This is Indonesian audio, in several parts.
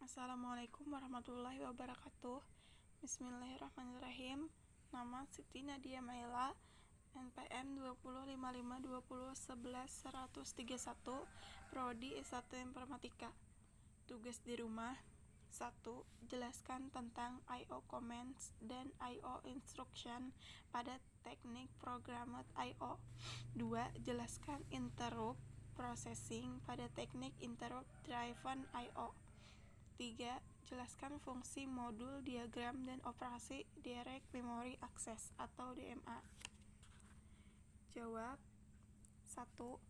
Assalamualaikum warahmatullahi wabarakatuh. Bismillahirrahmanirrahim. Nama Siti Nadia Maila, NPM 205520111131, Prodi S1 Informatika. Tugas di rumah. 1. Jelaskan tentang I/O commands dan I/O instruction pada teknik programmed I/O. 2. Jelaskan interrupt processing pada teknik interrupt driven I/O. 3. Jelaskan fungsi modul, diagram, dan operasi Direct Memory Access atau DMA. Jawab. 1.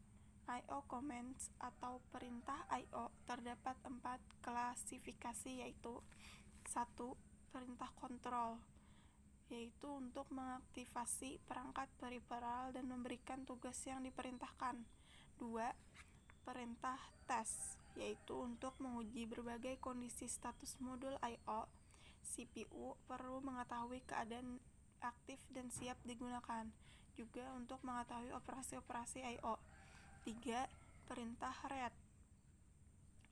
I/O commands atau perintah I/O terdapat 4 klasifikasi, yaitu 1. Perintah kontrol, yaitu untuk mengaktifasi perangkat periferal dan memberikan tugas yang diperintahkan. 2. Perintah tes, yaitu untuk menguji berbagai kondisi status modul I/O. CPU perlu mengetahui keadaan aktif dan siap digunakan, juga untuk mengetahui operasi-operasi I/O. 3. Perintah read,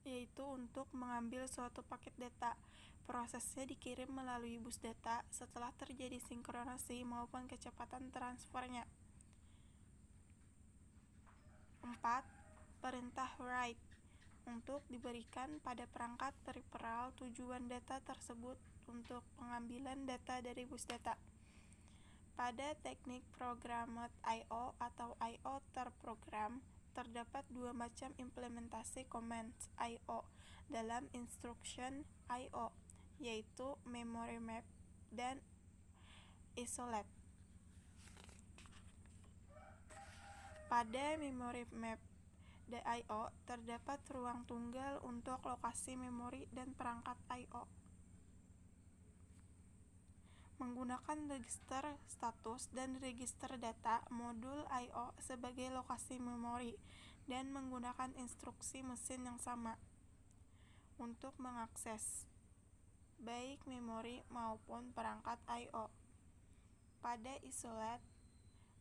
yaitu untuk mengambil suatu paket data. Prosesnya dikirim melalui bus data setelah terjadi sinkronasi maupun kecepatan transfernya. 4. Perintah write, untuk diberikan pada perangkat periferal tujuan data tersebut untuk pengambilan data dari bus data. Pada teknik programmed I/O atau I/O terprogram, terdapat 2 macam implementasi commands I/O dalam instruction I/O, yaitu memory map dan isolate. Pada memory map I/O terdapat ruang tunggal untuk lokasi memori dan perangkat I/O. Menggunakan register status dan register data modul I/O sebagai lokasi memori dan menggunakan instruksi mesin yang sama untuk mengakses baik memori maupun perangkat I/O. Pada isolate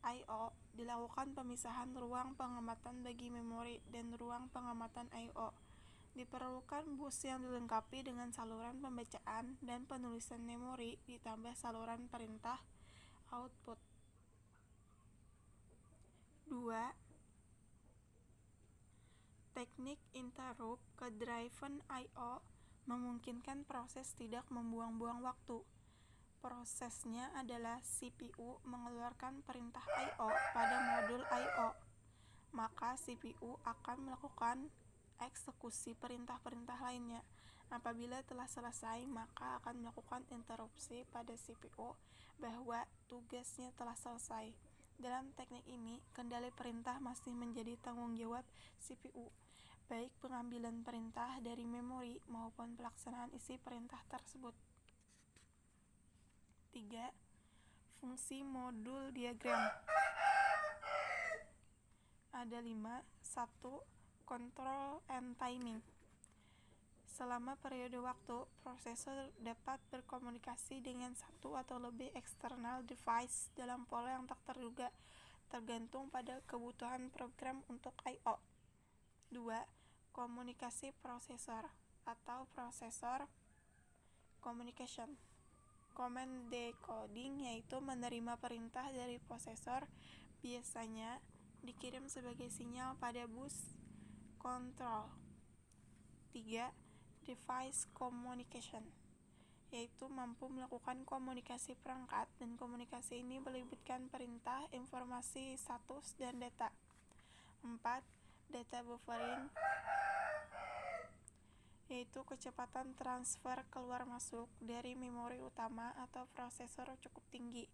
I/O dilakukan pemisahan ruang pengamatan bagi memori dan ruang pengamatan I/O. Diperlukan bus yang dilengkapi dengan saluran pembacaan dan penulisan memori ditambah saluran perintah output. 2. Teknik interrupt ke driven I/O memungkinkan proses tidak membuang-buang waktu. Prosesnya adalah CPU mengeluarkan perintah I/O pada modul I/O, maka CPU akan melakukan eksekusi perintah-perintah lainnya. Apabila telah selesai, maka akan melakukan interupsi pada CPU bahwa tugasnya telah selesai. Dalam teknik ini, kendali perintah masih menjadi tanggung jawab CPU, baik pengambilan perintah dari memori maupun pelaksanaan isi perintah tersebut. 3. Fungsi modul diagram. Ada 5. 1. Control and timing. Selama periode waktu, prosesor dapat berkomunikasi dengan satu atau lebih external device dalam pola yang tak terduga, tergantung pada kebutuhan program untuk I/O. 2. Komunikasi prosesor atau processor communication. Command decoding, yaitu menerima perintah dari prosesor, biasanya dikirim sebagai sinyal pada bus control. 3. Device communication, yaitu mampu melakukan komunikasi perangkat, dan komunikasi ini melibatkan perintah, informasi, status, dan data. 4. Data buffering, yaitu kecepatan transfer keluar masuk dari memori utama atau prosesor cukup tinggi,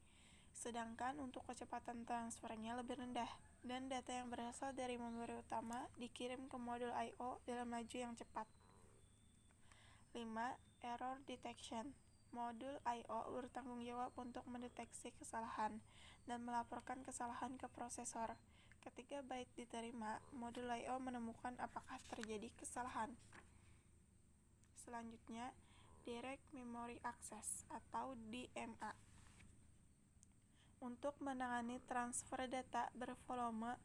sedangkan untuk kecepatan transfernya lebih rendah, dan data yang berasal dari memori utama dikirim ke modul I/O dalam laju yang cepat. 5. Error detection. Modul I/O bertanggung jawab untuk mendeteksi kesalahan dan melaporkan kesalahan ke prosesor. Ketika byte diterima, modul I/O menemukan apakah terjadi kesalahan. Selanjutnya, Direct Memory Access atau DMA. Untuk menangani transfer data bervolume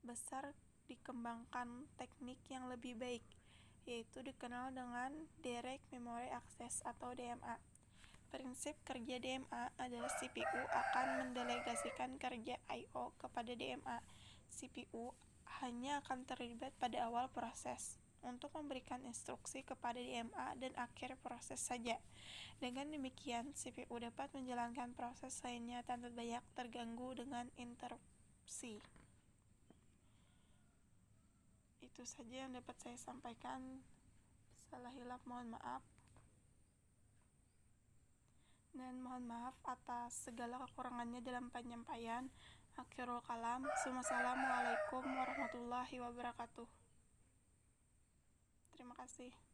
besar dikembangkan teknik yang lebih baik, yaitu dikenal dengan Direct Memory Access atau DMA. Prinsip kerja DMA adalah CPU akan mendelegasikan kerja I/O kepada DMA. CPU hanya akan terlibat pada awal proses untuk memberikan instruksi kepada DMA dan akhir proses saja. Dengan demikian, CPU dapat menjalankan proses lainnya tanpa banyak terganggu dengan interupsi. Itu saja yang dapat saya sampaikan. Salah hilaf mohon maaf. Dan mohon maaf atas segala kekurangannya dalam penyampaian. Akhirul kalam. Wassalamualaikum warahmatullahi wabarakatuh. Terima kasih.